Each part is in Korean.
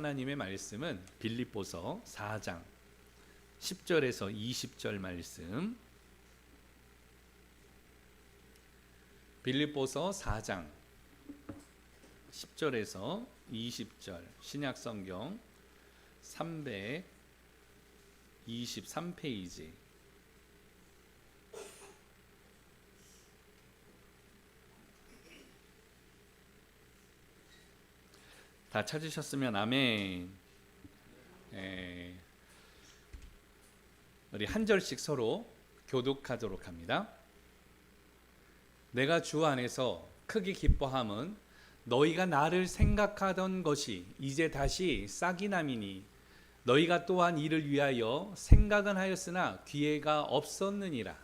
하나님의 말씀은 빌립보서 4장 10절에서 20절 말씀, 빌립보서 4장 10절에서 20절, 신약성경 323페이지. 다 찾으셨으면 아멘. 우리 한 절씩 서로 교독하도록 합니다. 내가 주 안에서 크게 기뻐함은 너희가 나를 생각하던 것이 이제 다시 싹이 남이니 너희가 또한 이를 위하여 생각은 하였으나 기회가 없었느니라.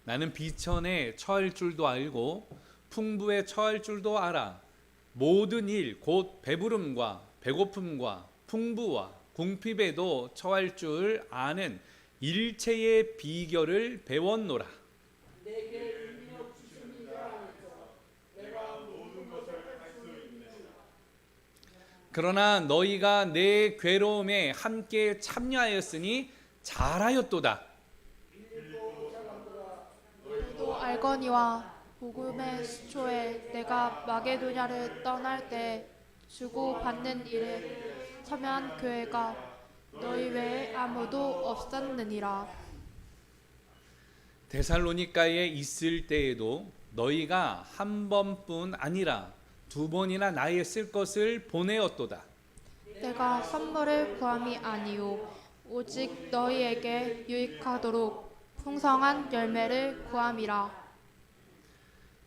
나는 비천에 처할 줄도 알고 풍부에 처할 줄도 알아. 모든 일 곧 배부름과 배고픔과 풍부와 궁핍에도 처할 줄 아는 일체의 비결을 배웠노라. 그러나 너희가 내 괴로움에 함께 참여하였으니 잘하였도다. 또 알거니와 복음의 시초에 내가 마게도냐를 떠날 때 주고 받는 일에 참여한 교회가 너희 외에 아무도 없었느니라. 데살로니가에 있을 때에도 너희가 한 번뿐 아니라 두 번이나 나의 쓸 것을 보내었도다. 내가 선물을 구함이 아니요 오직 너희에게 유익하도록 풍성한 열매를 구함이라.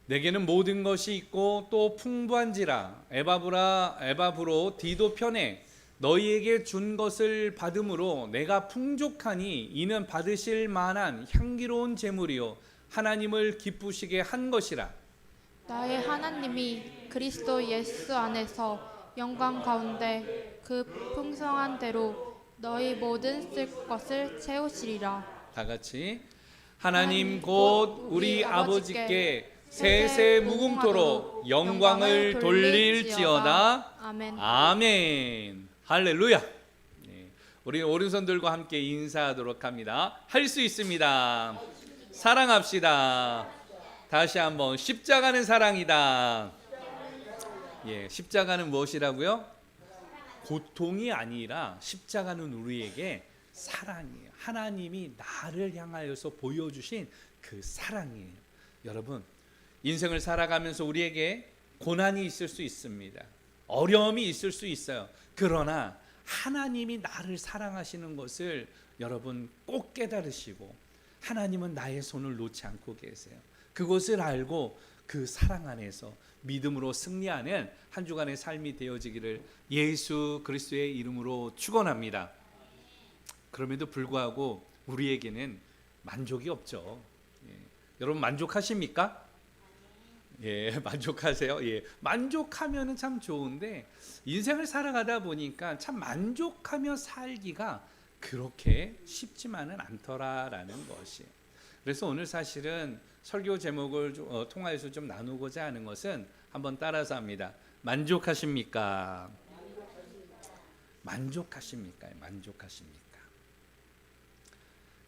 내게는 모든 것이 있고 또 풍부한지라 에바브로 디도 편에 너희에게 준 것을 받음으로 내가 풍족하니 이는 받으실 만한 향기로운 제물이요 하나님을 기쁘시게 한 것이라. 나의 하나님이 그리스도 예수 안에서 영광 가운데 그 풍성한 대로 너희 모든 쓸 것을 채우시리라. 다 같이 하나님 곧 우리 아버지께 세세 무궁토록 영광을 돌릴지어다. 아멘. 아멘. 할렐루야. 우리 오른손들과 함께 인사하도록 합니다. 할 수 있습니다. 사랑합시다. 다시 한번 십자가는 사랑이다. 십자가는 무엇이라고요? 고통이 아니라 십자가는 우리에게 사랑이에요. 하나님이 나를 향하여서 보여주신 그 사랑이에요. 여러분, 인생을 살아가면서 우리에게 고난이 있을 수 있습니다. 어려움이 있을 수 있어요. 그러나 하나님이 나를 사랑하시는 것을 여러분 꼭 깨달으시고 하나님은 나의 손을 놓지 않고 계세요. 그것을 알고 그 사랑 안에서 믿음으로 승리하는 한 주간의 삶이 되어지기를 예수 그리스도의 이름으로 축원합니다. 그럼에도 불구하고 우리에게는 만족이 없죠. 여러분 만족하십니까? 만족하세요? 만족하면은 참 좋은데 인생을 살아가다 보니까 참 만족하며 살기가 그렇게 쉽지만은 않더라라는 것이. 그래서 오늘 사실은 설교 제목을 통해서 좀 나누고자 하는 것은 한번 따라서 합니다. 만족하십니까? 만족하십니까? 만족하십니까?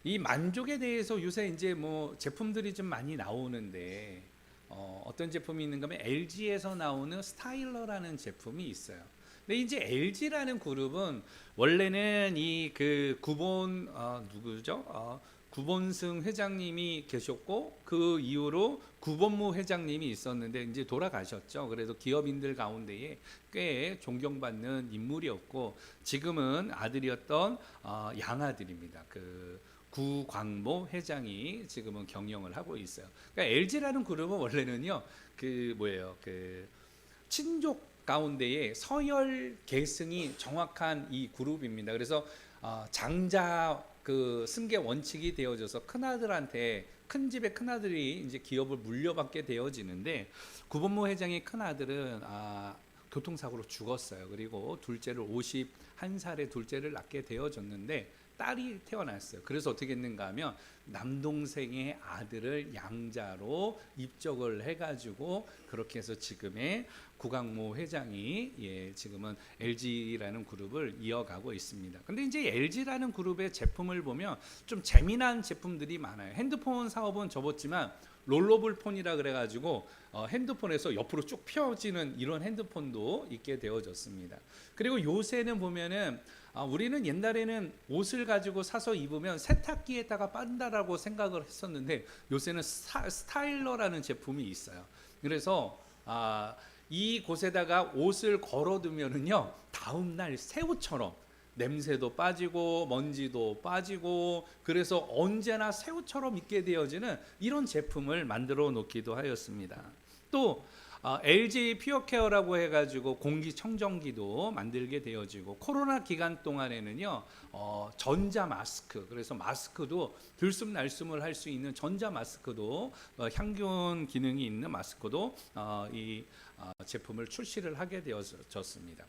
이 만족에 대해서 요새 이제 제품들이 좀 많이 나오는데 어떤 제품이 있는가 하면 LG에서 나오는 스타일러라는 제품이 있어요. 근데 이제 LG라는 그룹은 원래는 이 그 구본승 회장님이 계셨고 그 이후로 구본무 회장님이 있었는데 이제 돌아가셨죠. 그래서 기업인들 가운데에 꽤 존경받는 인물이었고 지금은 아들이었던 양아들입니다. 그 구광모 회장이 지금은 경영을 하고 있어요. 그러니까 LG라는 그룹은 원래는요, 그 친족 가운데에 서열 계승이 정확한 이 그룹입니다. 그래서 장자 그 승계 원칙이 되어져서 큰아들한테 큰 집의 큰아들이 이제 기업을 물려받게 되어지는데 구본모 회장의 큰아들은 교통사고로 죽었어요. 그리고 둘째를 51살에 둘째를 낳게 되어졌는데 딸이 태어났어요. 그래서 어떻게 했는가 하면 남동생의 아들을 양자로 입적을 해가지고 그렇게 해서 지금의 구강모 회장이 지금은 LG라는 그룹을 이어가고 있습니다. 근데 이제 LG라는 그룹의 제품을 보면 좀 재미난 제품들이 많아요. 핸드폰 사업은 접었지만 롤러블 폰이라 그래가지고 핸드폰에서 옆으로 쭉 펴지는 이런 핸드폰도 있게 되어졌습니다. 그리고 요새는 보면은 우리는 옛날에는 옷을 가지고 사서 입으면 세탁기에다가 빤다라고 생각을 했었는데 요새는 스타일러라는 제품이 있어요. 그래서 이 곳에다가 옷을 걸어두면은요 다음 날 새 옷처럼 냄새도 빠지고 먼지도 빠지고 그래서 언제나 새 옷처럼 입게 되어지는 이런 제품을 만들어 놓기도 하였습니다. 또 LG 퓨어케어라고 해가지고 공기청정기도 만들게 되어지고 코로나 기간 동안에는요 전자 마스크, 그래서 마스크도 들숨날숨을 할 수 있는 전자 마스크도 향균 기능이 있는 마스크도 이 제품을 출시를 하게 되어졌습니다.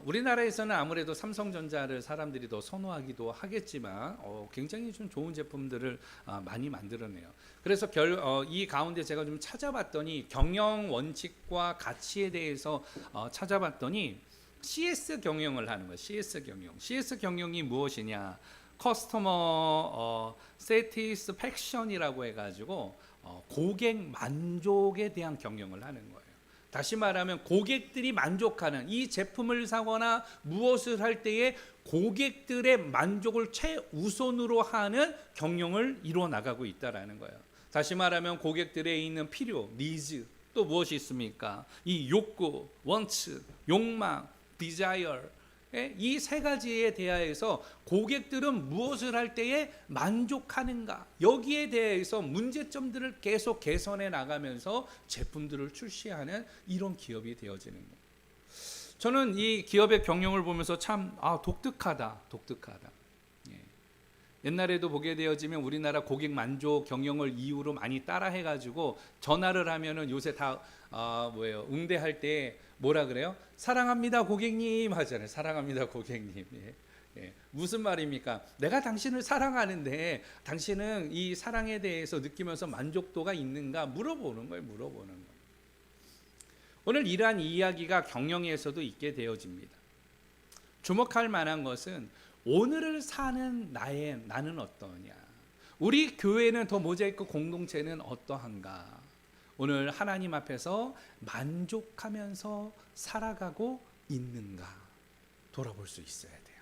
우리나라에서는 아무래도 삼성전자를 사람들이 더 선호하기도 하겠지만 굉장히 좀 좋은 제품들을 많이 만들어내요. 그래서 이 가운데 제가 좀 찾아봤더니 경영 원칙과 가치에 대해서 찾아봤더니 CS 경영을 하는 거예요. CS 경영이 무엇이냐? 커스터머 세티스팩션이라고 해가지고 고객 만족에 대한 경영을 하는 거예요. 다시 말하면 고객들이 만족하는 이 제품을 사거나 무엇을 할 때에 고객들의 만족을 최우선으로 하는 경영을 이루어 나가고 있다라는 거예요. 다시 말하면 고객들의 있는 필요, 니즈, 또 무엇이 있습니까? 이 욕구, 원츠, 욕망, 디자이어, 이 세 가지에 대하여서 고객들은 무엇을 할 때에 만족하는가, 여기에 대해서 문제점들을 계속 개선해 나가면서 제품들을 출시하는 이런 기업이 되어지는 거예요. 저는 이 기업의 경영을 보면서 참 독특하다. 옛날에도 보게 되어지면 우리나라 고객 만족 경영을 이유로 많이 따라해가지고 전화를 하면은 요새 다 응대할 때 뭐라 그래요? 사랑합니다 고객님 하잖아요. 사랑합니다 고객님. 무슨 말입니까? 내가 당신을 사랑하는데 당신은 이 사랑에 대해서 느끼면서 만족도가 있는가 물어보는 거예요. 오늘 이러한 이야기가 경영에서도 있게 되어집니다. 주목할 만한 것은 오늘을 사는 나는 어떠냐? 우리 교회는 더 모자이크 공동체는 어떠한가? 오늘 하나님 앞에서 만족하면서 살아가고 있는가? 돌아볼 수 있어야 돼요.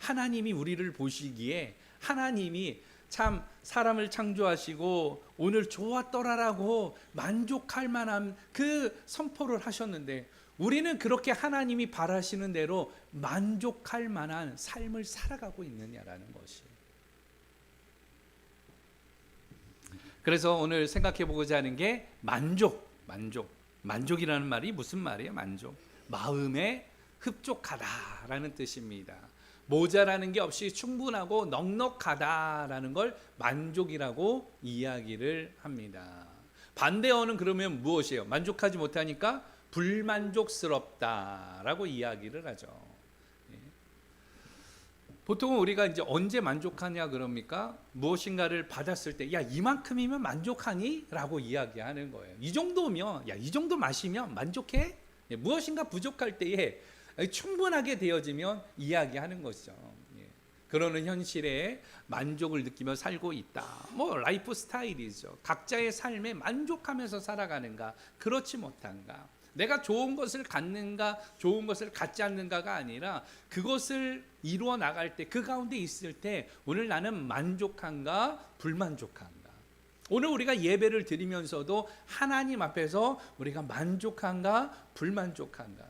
하나님이 우리를 보시기에 하나님이 참 사람을 창조하시고 오늘 좋았더라라고 만족할 만한 그 선포를 하셨는데 우리는 그렇게 하나님이 바라시는 대로 만족할 만한 삶을 살아가고 있느냐라는 것이에요. 그래서 오늘 생각해 보고자 하는 게 만족이라는 말이 무슨 말이에요? 만족. 마음에 흡족하다라는 뜻입니다. 모자라는 게 없이 충분하고 넉넉하다라는 걸 만족이라고 이야기를 합니다. 반대어는 그러면 무엇이에요? 만족하지 못하니까 불만족스럽다라고 이야기를 하죠. 보통은 우리가 이제 언제 만족하냐 그럽니까? 무엇인가를 받았을 때, 야 이만큼이면 만족하니? 라고 이야기하는 거예요. 이 정도면, 야 이 정도 마시면 만족해? 무엇인가 부족할 때에 충분하게 되어지면 이야기하는 것이죠. 그러는 현실에 만족을 느끼며 살고 있다. 라이프 스타일이죠. 각자의 삶에 만족하면서 살아가는가, 그렇지 못한가. 내가 좋은 것을 갖는가, 좋은 것을 갖지 않는가가 아니라 그것을 이루어 나갈 때, 그 가운데 있을 때 오늘 나는 만족한가, 불만족한가. 오늘 우리가 예배를 드리면서도 하나님 앞에서 우리가 만족한가, 불만족한가.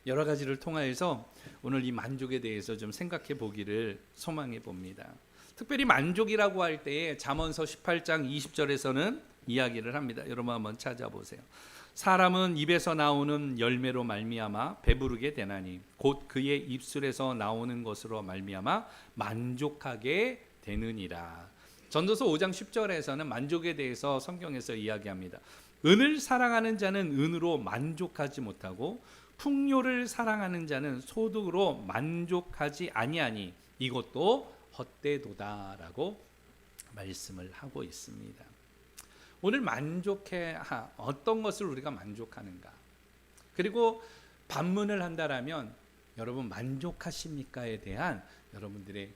여러 가지를 통하여서 오늘 이 만족에 대해서 좀 생각해 보기를 소망해 봅니다. 특별히 만족이라고 할 때에 잠언서 18장 20절에서는 이야기를 합니다. 여러분 한번 찾아보세요. 사람은 입에서 나오는 열매로 말미암아 배부르게 되나니 곧 그의 입술에서 나오는 것으로 말미암아 만족하게 되느니라. 전도서 5장 10절에서는 만족에 대해서 성경에서 이야기합니다. 은을 사랑하는 자는 은으로 만족하지 못하고 풍요를 사랑하는 자는 소득으로 만족하지 아니하니 이것도 헛되도다라고 말씀을 하고 있습니다. 오늘 어떤 것을 우리가 만족하는가? 그리고 반문을 한다라면 여러분 만족하십니까에 대한 여러분들의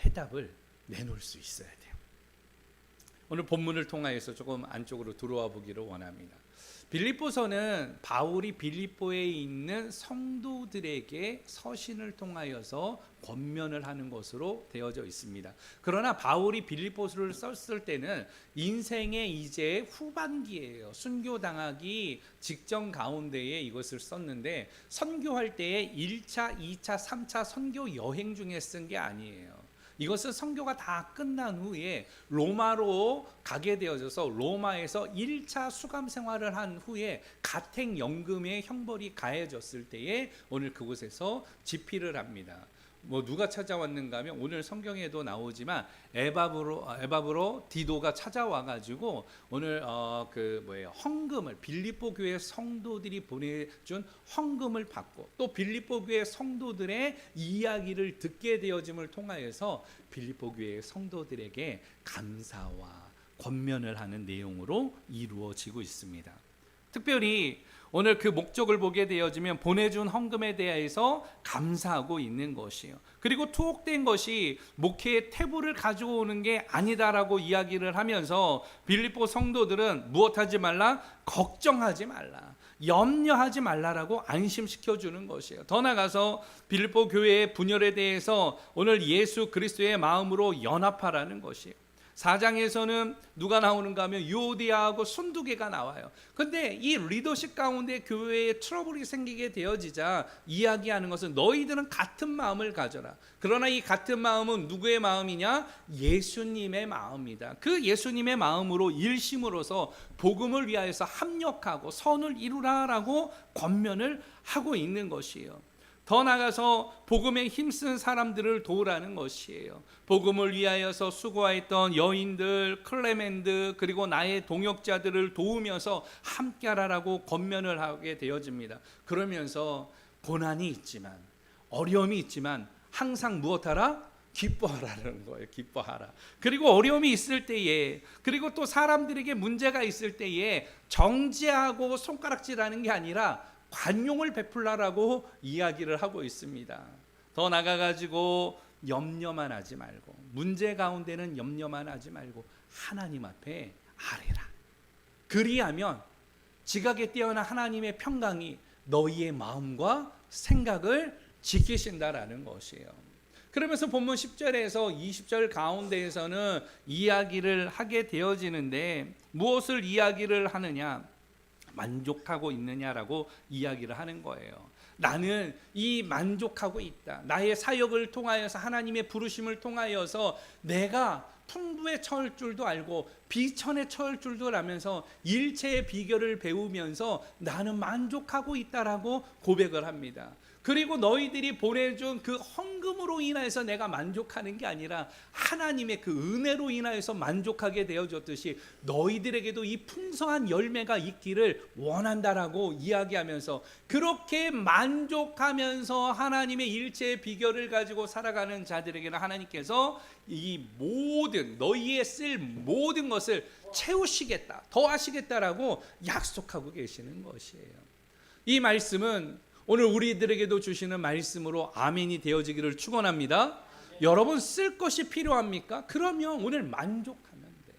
해답을 내놓을 수 있어야 돼요. 오늘 본문을 통하여서 조금 안쪽으로 들어와 보기를 원합니다. 빌립보서는 바울이 빌립보에 있는 성도들에게 서신을 통하여서 권면을 하는 것으로 되어져 있습니다. 그러나 바울이 빌립보서를 썼을 때는 인생의 이제 후반기예요. 순교당하기 직전 가운데에 이것을 썼는데 선교할 때에 1차, 2차, 3차 선교 여행 중에 쓴 게 아니에요. 이것은 선교가 다 끝난 후에 로마로 가게 되어져서 로마에서 1차 수감 생활을 한 후에 가택연금의 형벌이 가해졌을 때에 오늘 그곳에서 집필을 합니다. 누가 찾아왔는가 하면 오늘 성경에도 나오지만 에바브로 디도가 찾아와 가지고 오늘 헌금을 빌립보 교회 성도들이 보내준 헌금을 받고 또 빌립보 교회 성도들의 이야기를 듣게 되어짐을 통하여서 빌립보 교회 성도들에게 감사와 권면을 하는 내용으로 이루어지고 있습니다. 특별히 오늘 그 목적을 보게 되어지면 보내준 헌금에 대해서 감사하고 있는 것이에요. 그리고 투옥된 것이 목회의 태부를 가져오는 게 아니다라고 이야기를 하면서 빌립보 성도들은 무엇하지 말라? 걱정하지 말라. 염려하지 말라라고 안심시켜 주는 것이에요. 더 나아가서 빌립보 교회의 분열에 대해서 오늘 예수 그리스도의 마음으로 연합하라는 것이에요. 4장에서는 누가 나오는가 하면 유오디아하고 순두개가 나와요. 근데 이 리더십 가운데 교회에 트러블이 생기게 되어지자 이야기하는 것은 너희들은 같은 마음을 가져라. 그러나 이 같은 마음은 누구의 마음이냐? 예수님의 마음이다. 그 예수님의 마음으로 일심으로서 복음을 위하여서 합력하고 선을 이루라라고 권면을 하고 있는 것이에요. 더 나아가서 복음에 힘쓴 사람들을 도우라는 것이에요. 복음을 위하여서 수고하였던 여인들, 클레멘드 그리고 나의 동역자들을 도우면서 함께하라라고 권면을 하게 되어집니다. 그러면서 고난이 있지만 어려움이 있지만 항상 무엇하라? 기뻐하라는 거예요. 기뻐하라. 그리고 어려움이 있을 때에 그리고 또 사람들에게 문제가 있을 때에 정죄하고 손가락질하는 게 아니라 관용을 베풀라라고 이야기를 하고 있습니다. 더 나아가지고 염려만 하지 말고 문제 가운데는 염려만 하지 말고 하나님 앞에 아뢰라. 그리하면 지각에 뛰어난 하나님의 평강이 너희의 마음과 생각을 지키신다라는 것이에요. 그러면서 본문 10절에서 20절 가운데에서는 이야기를 하게 되어지는데 무엇을 이야기를 하느냐? 만족하고 있느냐라고 이야기를 하는 거예요. 나는 이 만족하고 있다. 나의 사역을 통하여서 하나님의 부르심을 통하여서 내가 풍부에 처할 줄도 알고 비천에 처할 줄도 알면서 일체의 비결을 배우면서 나는 만족하고 있다라고 고백을 합니다. 그리고 너희들이 보내준 그 헌금으로 인하여서 내가 만족하는 게 아니라 하나님의 그 은혜로 인하여서 만족하게 되어졌듯이 너희들에게도 이 풍성한 열매가 있기를 원한다라고 이야기하면서 그렇게 만족하면서 하나님의 일체의 비결을 가지고 살아가는 자들에게는 하나님께서 이 모든 너희의 쓸 모든 것을 채우시겠다, 더하시겠다라고 약속하고 계시는 것이에요. 이 말씀은 오늘 우리들에게도 주시는 말씀으로 아멘이 되어지기를 축원합니다. 여러분 쓸 것이 필요합니까? 그러면 오늘 만족하면 돼.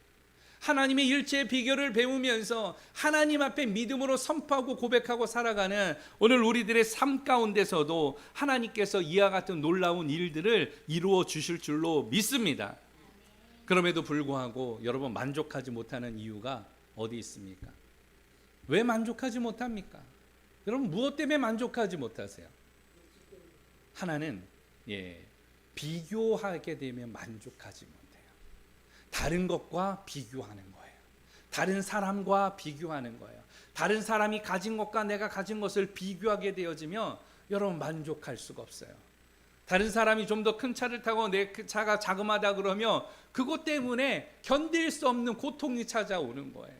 하나님의 일체의 비결을 배우면서 하나님 앞에 믿음으로 선포하고 고백하고 살아가는 오늘 우리들의 삶 가운데서도 하나님께서 이와 같은 놀라운 일들을 이루어 주실 줄로 믿습니다. 그럼에도 불구하고 여러분 만족하지 못하는 이유가 어디 있습니까? 왜 만족하지 못합니까? 여러분 무엇 때문에 만족하지 못하세요? 하나는 비교하게 되면 만족하지 못해요. 다른 것과 비교하는 거예요. 다른 사람과 비교하는 거예요. 다른 사람이 가진 것과 내가 가진 것을 비교하게 되어지면 여러분 만족할 수가 없어요. 다른 사람이 좀 더 큰 차를 타고 내 차가 자그마하다 그러면 그것 때문에 견딜 수 없는 고통이 찾아오는 거예요.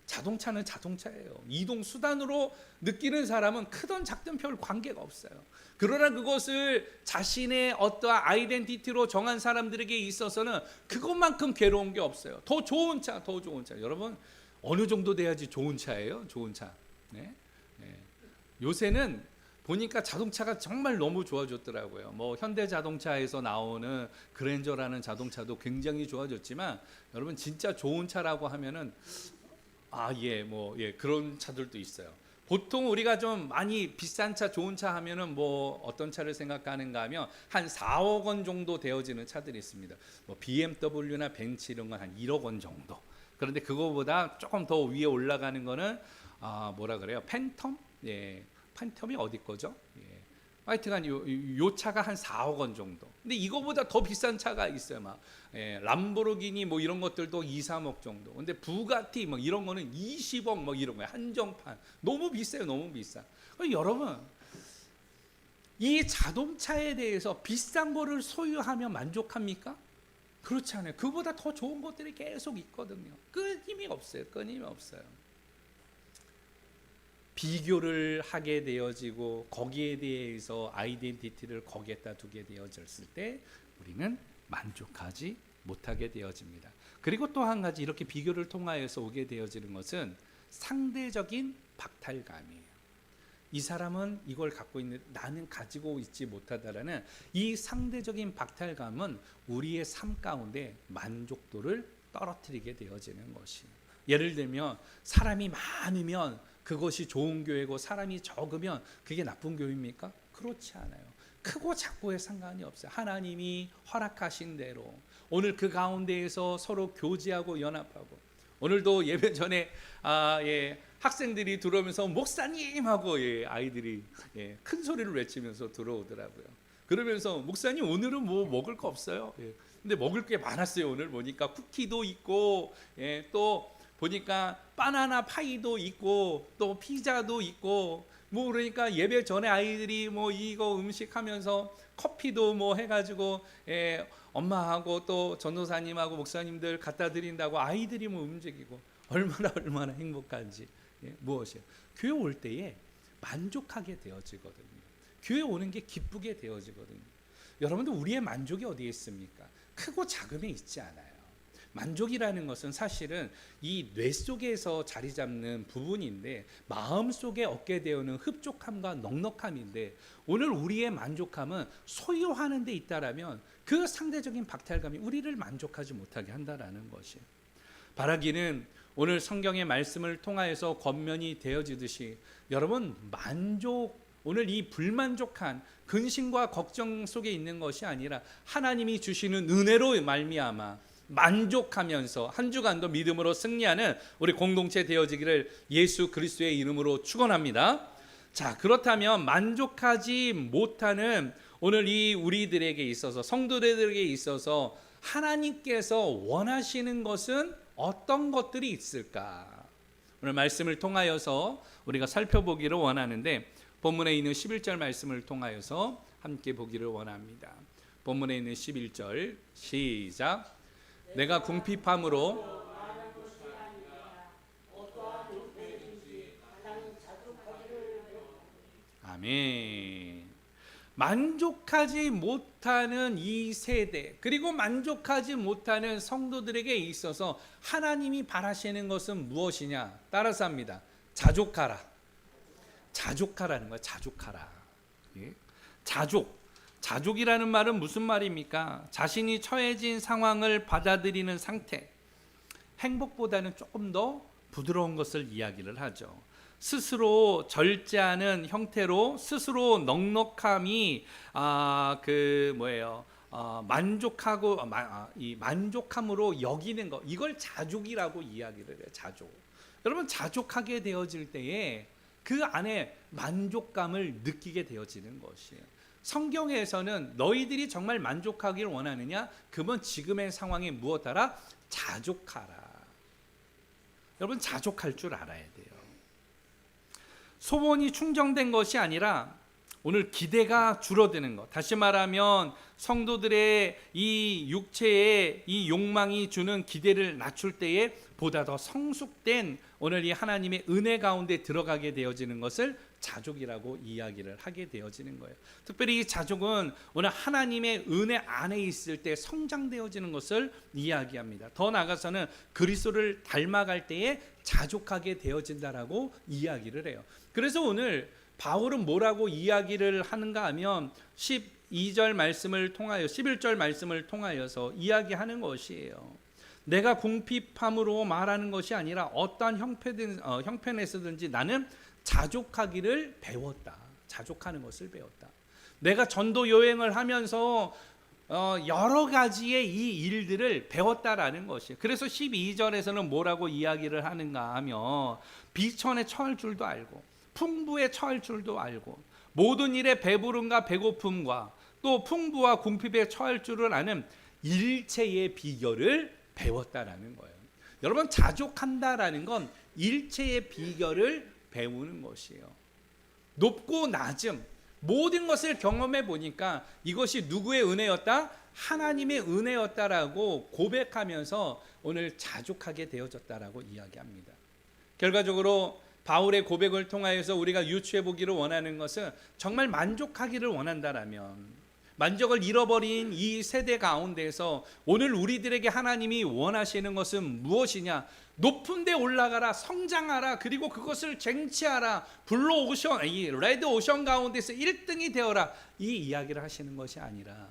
자동차는 자동차예요. 이동 수단으로 느끼는 사람은 크든 작든 별 관계가 없어요. 그러나 그것을 자신의 어떠한 아이덴티티로 정한 사람들에게 있어서는 그것만큼 괴로운 게 없어요. 더 좋은 차, 더 좋은 차. 여러분 어느 정도 돼야지 좋은 차예요? 좋은 차. 네? 네. 요새는 보니까 자동차가 정말 너무 좋아졌더라고요. 뭐 현대자동차에서 나오는 그랜저라는 자동차도 굉장히 좋아졌지만 여러분 진짜 좋은 차라고 하면은 그런 차들도 있어요. 보통 우리가 좀 많이 비싼 차, 좋은 차 하면은 뭐 어떤 차를 생각하는가 하면 한 4억 원 정도 되어지는 차들이 있습니다. 뭐 BMW나 벤츠 이런 건 한 1억 원 정도. 그런데 그거보다 조금 더 위에 올라가는 거는 팬텀? 예. 팬텀이 어디 거죠? 예. 하여튼간 요 차가 한 4억 원 정도. 근데 이거보다 더 비싼 차가 있어요. 막 람보르기니 뭐 이런 것들도 2, 3억 정도. 근데 부가티 뭐 이런 거는 20억 뭐 이런 거예요. 한정판. 너무 비싸요. 너무 비싸. 여러분 이 자동차에 대해서 비싼 거를 소유하면 만족합니까? 그렇지 않아요. 그보다 더 좋은 것들이 계속 있거든요. 끊임이 없어요. 끊임이 없어요. 비교를 하게 되어지고 거기에 대해서 아이덴티티를 거기에다 두게 되어졌을 때 우리는 만족하지 못하게 되어집니다. 그리고 또 한 가지 이렇게 비교를 통하여서 오게 되어지는 것은 상대적인 박탈감이에요. 이 사람은 이걸 갖고 있는데 나는 가지고 있지 못하다라는 이 상대적인 박탈감은 우리의 삶 가운데 만족도를 떨어뜨리게 되어지는 것이에요. 예를 들면 사람이 많으면 그것이 좋은 교회고 사람이 적으면 그게 나쁜 교회입니까? 그렇지 않아요. 크고 작고에 상관이 없어요. 하나님이 허락하신 대로 오늘 그 가운데에서 서로 교제하고 연합하고 오늘도 예배 전에 학생들이 들어오면서 목사님 하고 아이들이 큰 소리를 외치면서 들어오더라고요. 그러면서 목사님 오늘은 뭐 먹을 거 없어요? 근데 먹을 게 많았어요. 오늘 보니까 쿠키도 있고 또 보니까 바나나 파이도 있고 또 피자도 있고 뭐 그러니까 예배 전에 아이들이 뭐 이거 음식 하면서 커피도 뭐 해가지고 엄마하고 또 전도사님하고 목사님들 갖다 드린다고 아이들이 뭐 움직이고 얼마나 행복한지 무엇이에요? 교회 올 때에 만족하게 되어지거든요. 교회 오는 게 기쁘게 되어지거든요. 여러분들 우리의 만족이 어디에 있습니까? 크고 작음에 있지 않아요. 만족이라는 것은 사실은 이 뇌 속에서 자리 잡는 부분인데 마음 속에 얻게 되는 흡족함과 넉넉함인데 오늘 우리의 만족함은 소유하는 데 있다라면 그 상대적인 박탈감이 우리를 만족하지 못하게 한다라는 것이에요. 바라기는 오늘 성경의 말씀을 통하여서 권면이 되어지듯이 여러분 오늘 이 불만족한 근심과 걱정 속에 있는 것이 아니라 하나님이 주시는 은혜로 말미암아 만족하면서 한 주간도 믿음으로 승리하는 우리 공동체 되어지기를 예수 그리스도의 이름으로 축원합니다. 자, 그렇다면 만족하지 못하는 오늘 이 우리들에게 있어서 성도들에게 있어서 하나님께서 원하시는 것은 어떤 것들이 있을까? 오늘 말씀을 통하여서 우리가 살펴보기를 원하는데 본문에 있는 11절 말씀을 통하여서 함께 보기를 원합니다. 본문에 있는 11절 시작. 내가 궁핍함으로 아멘. 만족하지 못하는 이 세대 그리고 만족하지 못하는 성도들에게 있어서 하나님이 바라시는 것은 무엇이냐? 따라서 합니다. 자족하라. 자족하라는 거야. 자족하라. 자족이라는 말은 무슨 말입니까? 자신이 처해진 상황을 받아들이는 상태. 행복보다는 조금 더 부드러운 것을 이야기를 하죠. 스스로 절제하는 형태로 스스로 넉넉함이 만족하고 이 만족함으로 여기는 것, 이걸 자족이라고 이야기를 해요. 자족. 여러분 자족하게 되어질 때에 그 안에 만족감을 느끼게 되어지는 것이에요. 성경에서는 너희들이 정말 만족하기를 원하느냐? 그러면 지금의 상황에 무엇하라? 자족하라. 여러분 자족할 줄 알아야 돼요. 소원이 충정된 것이 아니라 오늘 기대가 줄어드는 것, 다시 말하면 성도들의 이 육체의 이 욕망이 주는 기대를 낮출 때에 보다 더 성숙된 오늘 이 하나님의 은혜 가운데 들어가게 되어지는 것을 자족이라고 이야기를 하게 되어지는 거예요. 특별히 이 자족은 오늘 하나님의 은혜 안에 있을 때 성장되어지는 것을 이야기합니다. 더 나아가서는 그리스도를 닮아갈 때에 자족하게 되어진다라고 이야기를 해요. 그래서 오늘 바울은 뭐라고 이야기를 하는가 하면 12절 말씀을 통하여 11절 말씀을 통하여서 이야기하는 것이에요. 내가 궁핍함으로 말하는 것이 아니라 어떠한 형편에서든지 나는 자족하기를 배웠다. 자족하는 것을 배웠다. 내가 전도 여행을 하면서 여러 가지의 이 일들을 배웠다라는 것이에요. 그래서 12절에서는 뭐라고 이야기를 하는가 하면 비천에 처할 줄도 알고 풍부에 처할 줄도 알고 모든 일에 배부름과 배고픔과 또 풍부와 궁핍에 처할 줄을 아는 일체의 비결을 배웠다라는 거예요. 여러분, 자족한다라는 건 일체의 비결을 배우는 것이에요. 높고 낮음 모든 것을 경험해 보니까 이것이 누구의 은혜였다? 하나님의 은혜였다라고 고백하면서 오늘 자족하게 되어졌다라고 이야기합니다. 결과적으로 바울의 고백을 통하여서 우리가 유추해 보기를 원하는 것은 정말 만족하기를 원한다라면 만족을 잃어버린 이 세대 가운데서 오늘 우리들에게 하나님이 원하시는 것은 무엇이냐? 높은 데 올라가라, 성장하라, 그리고 그것을 쟁취하라, 블루 오션, 이 레드 오션 가운데서 1등이 되어라, 이 이야기를 하시는 것이 아니라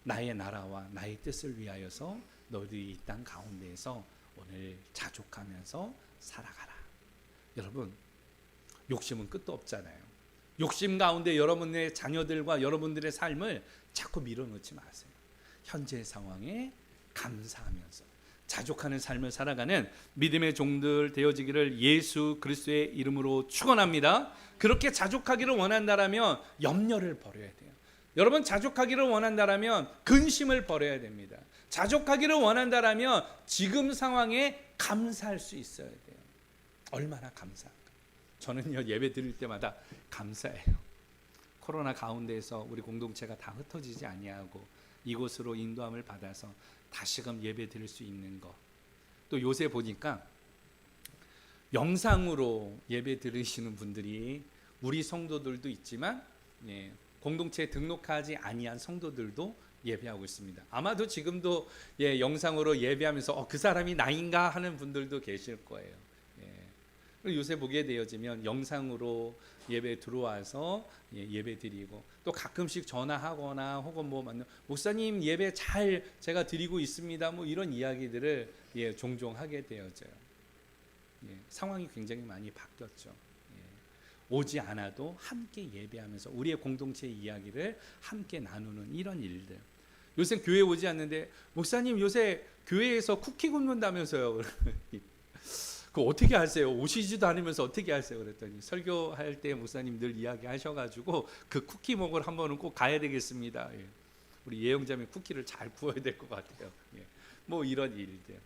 나의 나라와 나의 뜻을 위하여서 너희들이 이 땅 가운데에서 오늘 자족하면서 살아가라. 여러분, 욕심은 끝도 없잖아요. 욕심 가운데 여러분의 자녀들과 여러분들의 삶을 자꾸 밀어넣지 마세요. 현재 상황에 감사하면서 자족하는 삶을 살아가는 믿음의 종들 되어지기를 예수 그리스도의 이름으로 축원합니다. 그렇게 자족하기를 원한다라면 염려를 버려야 돼요. 여러분, 자족하기를 원한다라면 근심을 버려야 됩니다. 자족하기를 원한다라면 지금 상황에 감사할 수 있어야 돼요. 얼마나 감사할까? 저는요, 예배 드릴 때마다 감사해요. 코로나 가운데에서 우리 공동체가 다 흩어지지 아니하고 이곳으로 인도함을 받아서 다시금 예배 드릴 수 있는 것. 또 요새 보니까 영상으로 예배 들으시는 분들이 우리 성도들도 있지만 공동체에 등록하지 아니한 성도들도 예배하고 있습니다. 아마도 지금도 영상으로 예배하면서 그 사람이 나인가 하는 분들도 계실 거예요. 요새 보게 되어지면 영상으로 예배 들어와서 예배 드리고 또 가끔씩 전화하거나 혹은 뭐 만나 목사님 예배 잘 제가 드리고 있습니다. 뭐 이런 이야기들을 종종 하게 되어져요. 상황이 굉장히 많이 바뀌었죠. 오지 않아도 함께 예배하면서 우리의 공동체의 이야기를 함께 나누는 이런 일들. 요새 교회 오지 않는데 목사님 요새 교회에서 쿠키 굽는다면서요. 그 어떻게 하세요? 오시지도 않으면서 어떻게 하세요? 그랬더니 설교할 때 목사님 늘 이야기하셔가지고 그 쿠키 먹으러 한 번은 꼭 가야 되겠습니다. 우리 예영자매 쿠키를 잘 구워야 될 것 같아요. 뭐 이런 일들.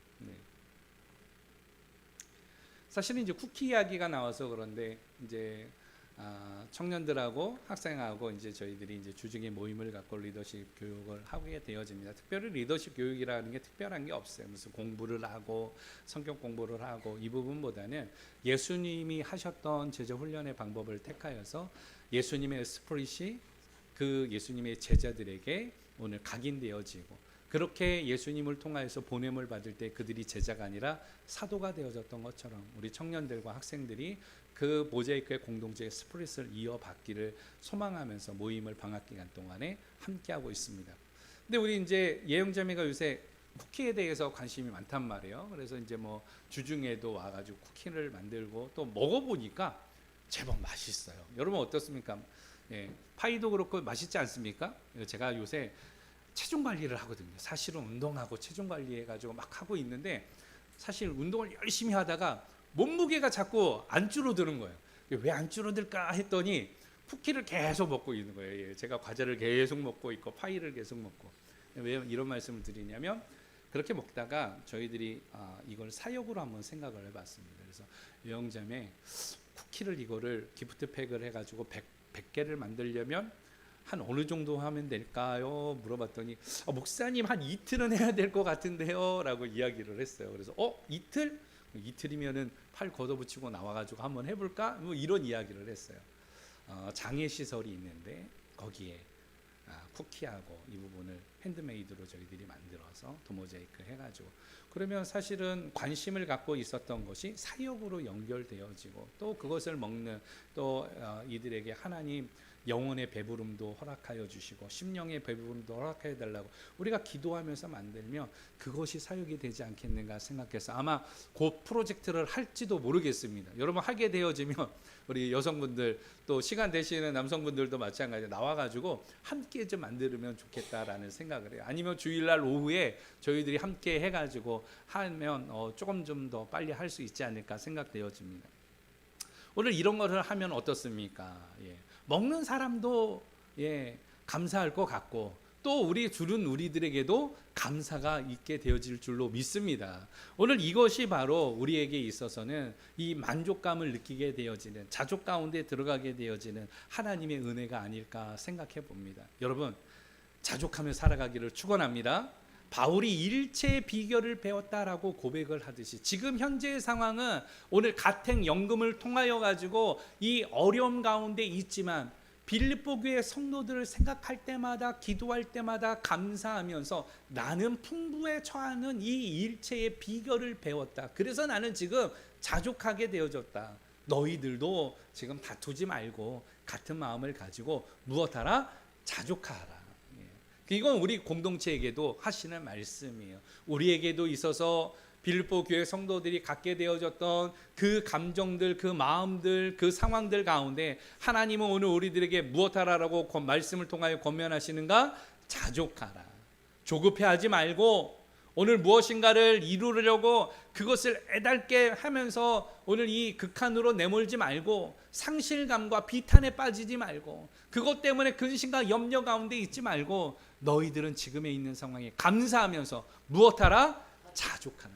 사실은 이제 쿠키 이야기가 나와서 그런데 이제 청년들하고 학생하고 이제 저희들이 이제 주중에 모임을 갖고 리더십 교육을 하게 되어집니다. 특별히 리더십 교육이라는 게 특별한 게 없어요. 무슨 공부를 하고 성경 공부를 하고 이 부분보다는 예수님이 하셨던 제자 훈련의 방법을 택하여서 예수님의 스프릿이 그 예수님의 제자들에게 오늘 각인되어지고 그렇게 예수님을 통하여서 보냄을 받을 때 그들이 제자가 아니라 사도가 되어졌던 것처럼 우리 청년들과 학생들이 그 모자이크의 공동체의 스프릿을 이어받기를 소망하면서 모임을 방학 기간 동안에 함께하고 있습니다. 근데 우리 이제 예영자매가 요새 쿠키에 대해서 관심이 많단 말이에요. 그래서 이제 뭐 주중에도 와가지고 쿠키를 만들고 또 먹어보니까 제법 맛있어요. 여러분 어떻습니까? 파이도 그렇고 맛있지 않습니까? 제가 요새 체중 관리를 하거든요. 사실은 운동하고 체중 관리해가지고 막 하고 있는데 사실 운동을 열심히 하다가 몸무게가 자꾸 안 줄어드는 거예요. 왜 안 줄어들까 했더니 쿠키를 계속 먹고 있는 거예요. 제가 과자를 계속 먹고 있고 파이를 계속 먹고. 왜 이런 말씀을 드리냐면 그렇게 먹다가 저희들이 이걸 사역으로 한번 생각을 해봤습니다. 그래서 여영자매 쿠키를 이거를 기프트팩을 해가지고 100개를 만들려면 한 어느 정도 하면 될까요? 물어봤더니 목사님 한 이틀은 해야 될 것 같은데요 라고 이야기를 했어요. 그래서 이틀? 이틀이면은 팔 걷어붙이고 나와가지고 한번 해볼까? 뭐 이런 이야기를 했어요. 장애 시설이 있는데 거기에 쿠키하고 이 부분을 핸드메이드로 저희들이 만들어서 도모제이크 해가지고, 그러면 사실은 관심을 갖고 있었던 것이 사역으로 연결되어지고, 또 그것을 먹는, 또 이들에게 하나님 영혼의 배부름도 허락하여 주시고 심령의 배부름도 허락해 달라고 우리가 기도하면서 만들면 그것이 사역이 되지 않겠는가 생각해서 아마 그 프로젝트를 할지도 모르겠습니다. 여러분 하게 되어지면 우리 여성분들 또 시간 되시는 남성분들도 마찬가지로 나와가지고 함께 좀 만들면 좋겠다라는 생각을 해요. 아니면 주일날 오후에 저희들이 함께 해가지고 하면 조금 좀 더 빨리 할 수 있지 않을까 생각되어집니다. 오늘 이런 거를 하면 어떻습니까? 먹는 사람도 감사할 것 같고, 또 우리 줄은 우리들에게도 감사가 있게 되어질 줄로 믿습니다. 오늘 이것이 바로 우리에게 있어서는 이 만족감을 느끼게 되어지는, 자족 가운데 들어가게 되어지는 하나님의 은혜가 아닐까 생각해 봅니다. 여러분, 자족하며 살아가기를 축원합니다. 바울이 일체의 비결을 배웠다라고 고백을 하듯이 지금 현재의 상황은 오늘 가택연금을 통하여 가지고 이 어려움 가운데 있지만 빌립보 교회 성도들을 생각할 때마다, 기도할 때마다 감사하면서 나는 풍부에 처하는 이 일체의 비결을 배웠다. 그래서 나는 지금 자족하게 되어졌다. 너희들도 지금 다투지 말고 같은 마음을 가지고 무엇하라? 자족하라. 이건 우리 공동체에게도 하시는 말씀이에요. 우리에게도 있어서 빌립보 교회 성도들이 갖게 되어졌던 그 감정들, 그 마음들, 그 상황들 가운데 하나님은 오늘 우리들에게 무엇하라라고 말씀을 통하여 권면하시는가? 자족하라. 조급해하지 말고 오늘 무엇인가를 이루려고 그것을 애달게 하면서 오늘 이 극한으로 내몰지 말고, 상실감과 비탄에 빠지지 말고, 그것 때문에 근심과 염려 가운데 있지 말고, 너희들은 지금에 있는 상황에 감사하면서 무엇하라? 자족하라.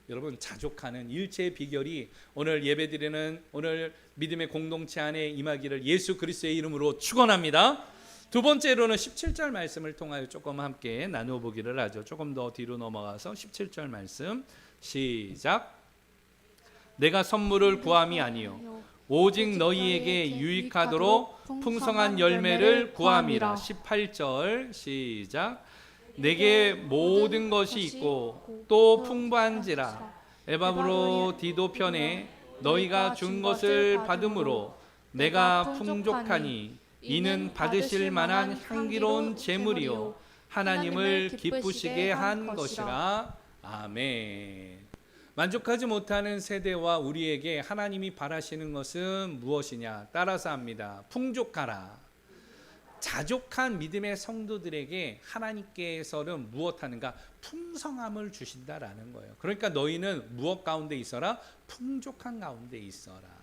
여러분, 자족하는 일체의 비결이 오늘 예배드리는 오늘 믿음의 공동체 안에 임하기를 예수 그리스도의 이름으로 축원합니다. 두 번째로는 17절 말씀을 통하여 조금 함께 나누어보기를 하죠. 조금 더 뒤로 넘어가서 17절 말씀 시작. 내가 선물을 구함이 아니요 오직 너희에게 유익하도록 풍성한 열매를 구함이라. 18절 시작. 내게 모든 것이 있고 또 풍부한지라 에바브로 디도 편에 너희가 준 것을 받음으로 내가 풍족하니 이는 받으실 만한 향기로운 제물이요 하나님을 기쁘시게 한 것이라. 아멘. 만족하지 못하는 세대와 우리에게 하나님이 바라시는 것은 무엇이냐? 따라서 합니다. 풍족하라. 자족한 믿음의 성도들에게 하나님께서는 무엇하는가? 풍성함을 주신다라는 거예요. 그러니까 너희는 무엇 가운데 있어라? 풍족한 가운데 있어라.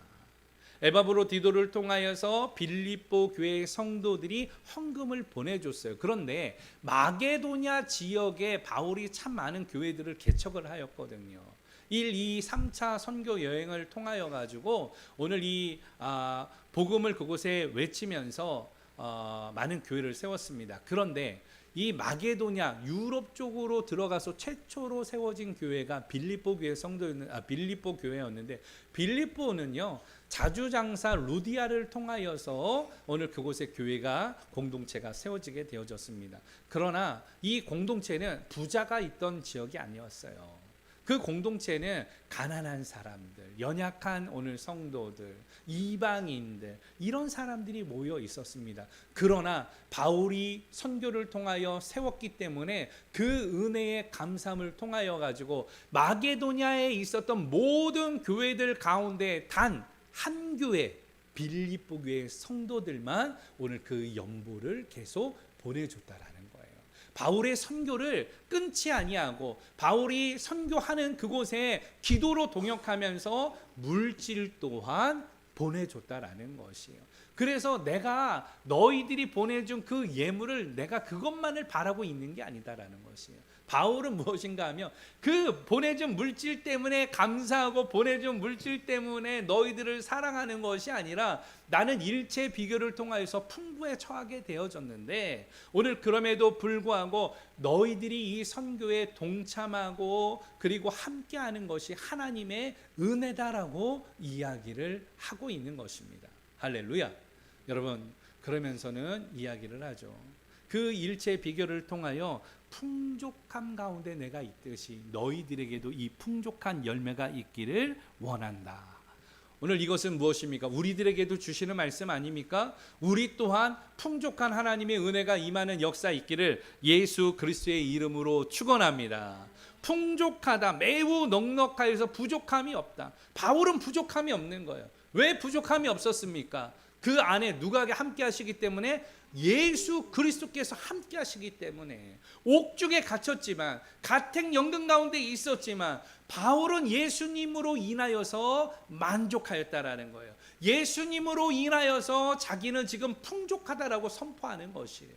에바브로 디도를 통하여서 빌립보 교회 성도들이 헌금을 보내줬어요. 그런데 마게도냐 지역에 바울이 참 많은 교회들을 개척을 하였거든요. 1, 2, 3차 선교 여행을 통하여 가지고 오늘 이 복음을 그곳에 외치면서 많은 교회를 세웠습니다. 그런데 이 마게도냐 유럽 쪽으로 들어가서 최초로 세워진 교회가 빌립보 교회 빌립보 교회였는데, 빌립보는요 자주장사 루디아를 통하여서 오늘 그곳에 교회가 공동체가 세워지게 되어졌습니다. 그러나 이 공동체는 부자가 있던 지역이 아니었어요. 그 공동체는 가난한 사람들, 연약한 오늘 성도들, 이방인들, 이런 사람들이 모여 있었습니다. 그러나 바울이 선교를 통하여 세웠기 때문에 그 은혜의 감사함을 통하여 가지고 마게도냐에 있었던 모든 교회들 가운데 단 한 교회, 빌립보 교회 성도들만 오늘 그 연보를 계속 보내줬다라는 거예요. 바울의 선교를 끊지 아니하고 바울이 선교하는 그곳에 기도로 동역하면서 물질 또한 보내줬다라는 것이에요. 그래서 내가 너희들이 보내준 그 예물을 내가 그것만을 바라고 있는 게 아니다라는 것이에요. 바울은 무엇인가 하면 그 보내준 물질 때문에 감사하고 보내준 물질 때문에 너희들을 사랑하는 것이 아니라 나는 일체 비교를 통하여서 풍부에 처하게 되어졌는데 오늘 그럼에도 불구하고 너희들이 이 선교에 동참하고 그리고 함께하는 것이 하나님의 은혜다라고 이야기를 하고 있는 것입니다. 할렐루야. 여러분, 그러면서는 이야기를 하죠. 그 일체 비교를 통하여 풍족함 가운데 내가 있듯이 너희들에게도 이 풍족한 열매가 있기를 원한다. 오늘 이것은 무엇입니까? 우리들에게도 주시는 말씀 아닙니까? 우리 또한 풍족한 하나님의 은혜가 임하는 역사 있기를 예수 그리스도의 이름으로 축원합니다. 풍족하다, 매우 넉넉하여서 부족함이 없다. 바울은 부족함이 없는 거예요. 왜 부족함이 없었습니까? 그 안에 누가 함께 하시기 때문에, 예수 그리스도께서 함께 하시기 때문에. 옥중에 갇혔지만, 가택 연금 가운데 있었지만 바울은 예수님으로 인하여서 만족하였다라는 거예요. 예수님으로 인하여서 자기는 지금 풍족하다라고 선포하는 것이에요.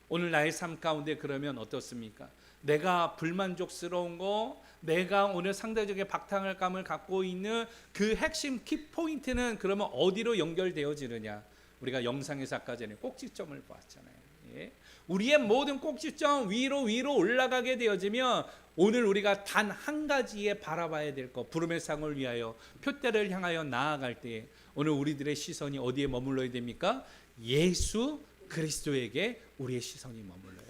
오늘 나의 삶 가운데 그러면 어떻습니까? 내가 불만족스러운 거, 내가 오늘 상대적인 박탈감을 갖고 있는 그 핵심 키포인트는 그러면 어디로 연결되어지느냐? 우리가 영상에서 아까 전에 꼭지점을 보았잖아요. 예? 우리의 모든 꼭지점 위로 올라가게 되어지면 오늘 우리가 단 한 가지에 바라봐야 될 것, 부름의 상을 위하여 표대를 향하여 나아갈 때에 오늘 우리들의 시선이 어디에 머물러야 됩니까? 예수 그리스도에게 우리의 시선이 머물러야 돼요.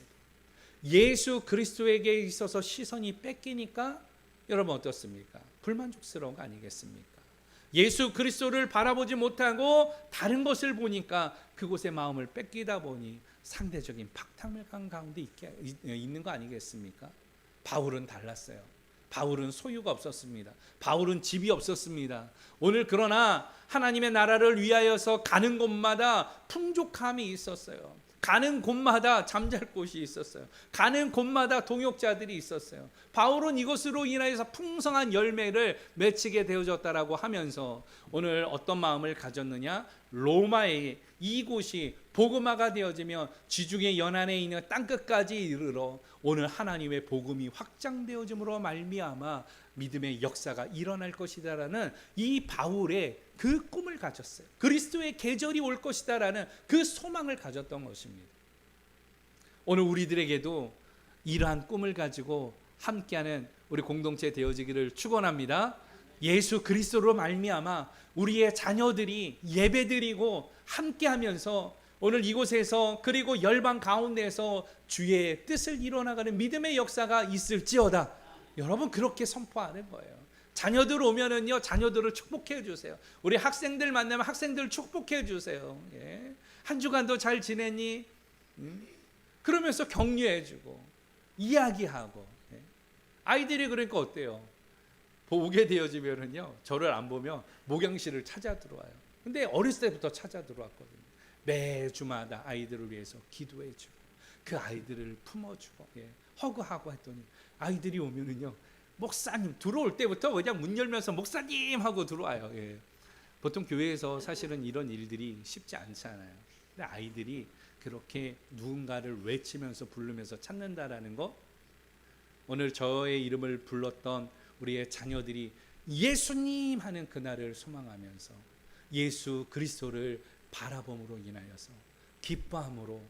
예수 그리스도에게 있어서 시선이 뺏기니까 여러분 어떻습니까? 불만족스러운 거 아니겠습니까? 예수 그리스도를 바라보지 못하고 다른 것을 보니까 그곳에 마음을 뺏기다 보니 상대적인 박탈감 가운데 있는 거 아니겠습니까? 바울은 달랐어요. 바울은 소유가 없었습니다. 바울은 집이 없었습니다. 오늘 그러나 하나님의 나라를 위하여서 가는 곳마다 풍족함이 있었어요. 가는 곳마다 잠잘 곳이 있었어요. 가는 곳마다 동역자들이 있었어요. 바울은 이것으로 인하여서 풍성한 열매를 맺히게 되어졌다라고 하면서 오늘 어떤 마음을 가졌느냐? 로마의 이곳이 복음화가 되어지며 지중해 연안에 있는 땅끝까지 이르러 오늘 하나님의 복음이 확장되어짐으로 말미암아 믿음의 역사가 일어날 것이다라는 이 바울의 그 꿈을 가졌어요. 그리스도의 계절이 올 것이다라는 그 소망을 가졌던 것입니다. 오늘 우리들에게도 이러한 꿈을 가지고 함께하는 우리 공동체 되어지기를 축원합니다. 예수 그리스도로 말미암아 우리의 자녀들이 예배드리고 함께하면서 오늘 이곳에서 그리고 열방 가운데에서 주의 뜻을 이뤄나가는 믿음의 역사가 있을지어다. 여러분 그렇게 선포하는 거예요. 자녀들 오면은요, 자녀들을 축복해 주세요. 우리 학생들 만나면 학생들 축복해 주세요. 예. 한 주간도 잘 지냈니? 그러면서 격려해 주고 이야기하고. 예. 아이들이 그러니까 어때요? 오게 되어지면은요, 저를 안 보면 목양실을 찾아 들어와요. 근데 어렸을 때부터 찾아 들어왔거든요. 매주마다 아이들을 위해서 기도해 주고 그 아이들을 품어주고 허그하고 했더니 아이들이 오면은요, 목사님 들어올 때부터 그냥 문 열면서 목사님 하고 들어와요. 보통 교회에서 사실은 이런 일들이 쉽지 않잖아요. 근데 아이들이 그렇게 누군가를 외치면서 부르면서 찾는다라는 거, 오늘 저의 이름을 불렀던 우리의 자녀들이 예수님 하는 그날을 소망하면서 예수 그리스도를 바라봄으로 인하여서 기뻐함으로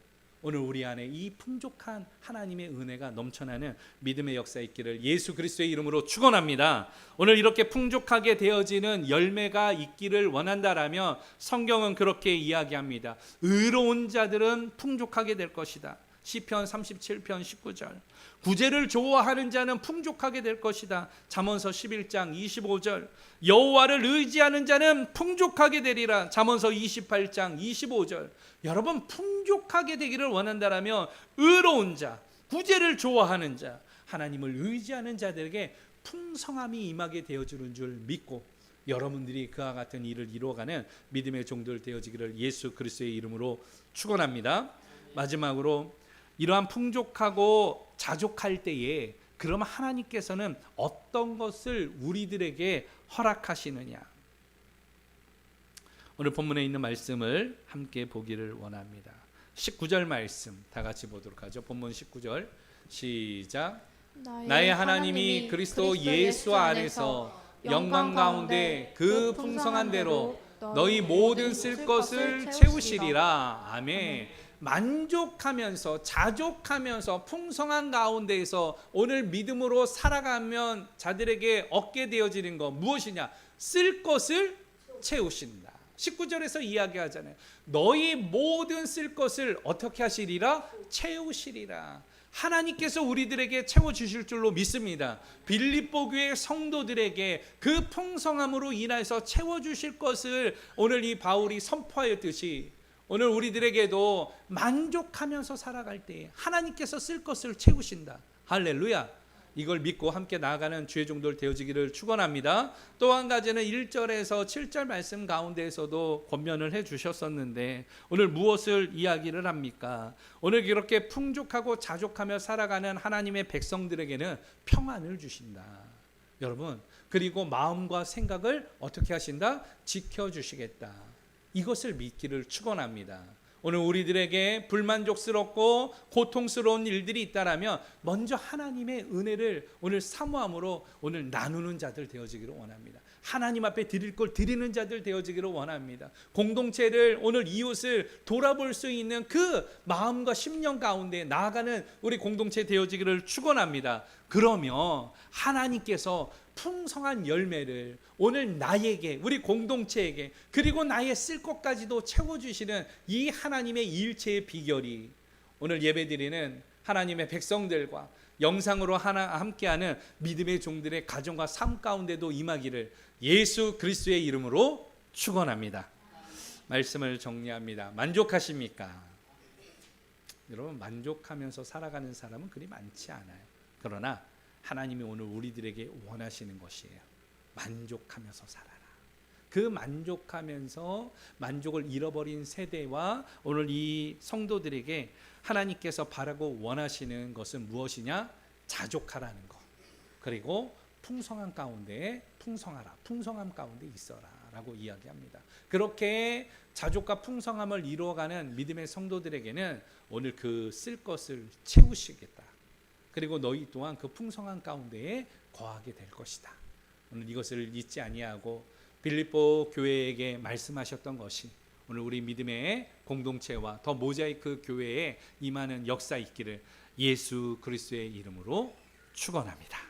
오늘 우리 안에 이 풍족한 하나님의 은혜가 넘쳐나는 믿음의 역사 있기를 예수 그리스도의 이름으로 축원합니다. 오늘 이렇게 풍족하게 되어지는 열매가 있기를 원한다라면 성경은 그렇게 이야기합니다. 의로운 자들은 풍족하게 될 것이다. 시편 37편 19절. 구제를 좋아하는 자는 풍족하게 될 것이다. 잠언서 11장 25절. 여호와를 의지하는 자는 풍족하게 되리라. 잠언서 28장 25절. 여러분 풍족하게 되기를 원한다라면 의로운 자, 구제를 좋아하는 자, 하나님을 의지하는 자들에게 풍성함이 임하게 되어주는 줄 믿고 여러분들이 그와 같은 일을 이루어가는 믿음의 종들 되어지기를 예수 그리스도의 이름으로 축원합니다. 마지막으로 이러한 풍족하고 자족할 때에 그러면 하나님께서는 어떤 것을 우리들에게 허락하시느냐? 오늘 본문에 있는 말씀을 함께 보기를 원합니다. 19절 말씀 다 같이 보도록 하죠. 본문 19절 시작. 나의 하나님이 그리스도 예수 안에서 영광 가운데 그 풍성한 대로 너희 모든 쓸 것을 채우시리라. 아멘. 만족하면서 자족하면서 풍성한 가운데에서 오늘 믿음으로 살아가면 자들에게 얻게 되어지는 것 무엇이냐? 쓸 것을 채우신다. 19절에서 이야기하잖아요. 너희 모든 쓸 것을 어떻게 하시리라? 채우시리라. 하나님께서 우리들에게 채워주실 줄로 믿습니다. 빌립보 교회 성도들에게 그 풍성함으로 인해서 채워주실 것을 오늘 이 바울이 선포하였듯이 오늘 우리들에게도 만족하면서 살아갈 때 하나님께서 쓸 것을 채우신다. 할렐루야. 이걸 믿고 함께 나아가는 주의 종들 되어지기를 축원합니다. 또 한 가지는 1절에서 7절 말씀 가운데에서도 권면을 해 주셨었는데 오늘 무엇을 이야기를 합니까? 오늘 이렇게 풍족하고 자족하며 살아가는 하나님의 백성들에게는 평안을 주신다. 여러분, 그리고 마음과 생각을 어떻게 하신다? 지켜주시겠다. 이것을 믿기를 축원합니다. 오늘 우리들에게 불만족스럽고 고통스러운 일들이 있다라면 먼저 하나님의 은혜를 오늘 사모함으로 오늘 나누는 자들 되어지기를 원합니다. 하나님 앞에 드릴 걸 드리는 자들 되어지기를 원합니다. 공동체를 오늘 이웃을 돌아볼 수 있는 그 마음과 심령 가운데 나아가는 우리 공동체 되어지기를 축원합니다. 그러면 하나님께서 풍성한 열매를 오늘 나에게 우리 공동체에게 그리고 나의 쓸 것까지도 채워주시는 이 하나님의 일체의 비결이 오늘 예배드리는 하나님의 백성들과 영상으로 함께하는 믿음의 종들의 가정과 삶 가운데도 임하기를 예수 그리스도의 이름으로 축원합니다. 말씀을 정리합니다. 만족하십니까? 여러분, 만족하면서 살아가는 사람은 그리 많지 않아요. 그러나 하나님이 오늘 우리들에게 원하시는 것이에요. 만족하면서 살아라. 그 만족하면서 만족을 잃어버린 세대와 오늘 이 성도들에게 하나님께서 바라고 원하시는 것은 무엇이냐? 자족하라는 것. 그리고 풍성한 가운데 풍성하라. 풍성함 가운데 있어라 라고 이야기합니다. 그렇게 자족과 풍성함을 이루어가는 믿음의 성도들에게는 오늘 그 쓸 것을 채우시겠다. 그리고 너희 또한 그 풍성한 가운데에 거하게 될 것이다. 오늘 이것을 잊지 아니하고 빌립보 교회에게 말씀하셨던 것이 오늘 우리 믿음의 공동체와 더 모자이크 교회에 임하는 역사 있기를 예수 그리스도의 이름으로 축원합니다.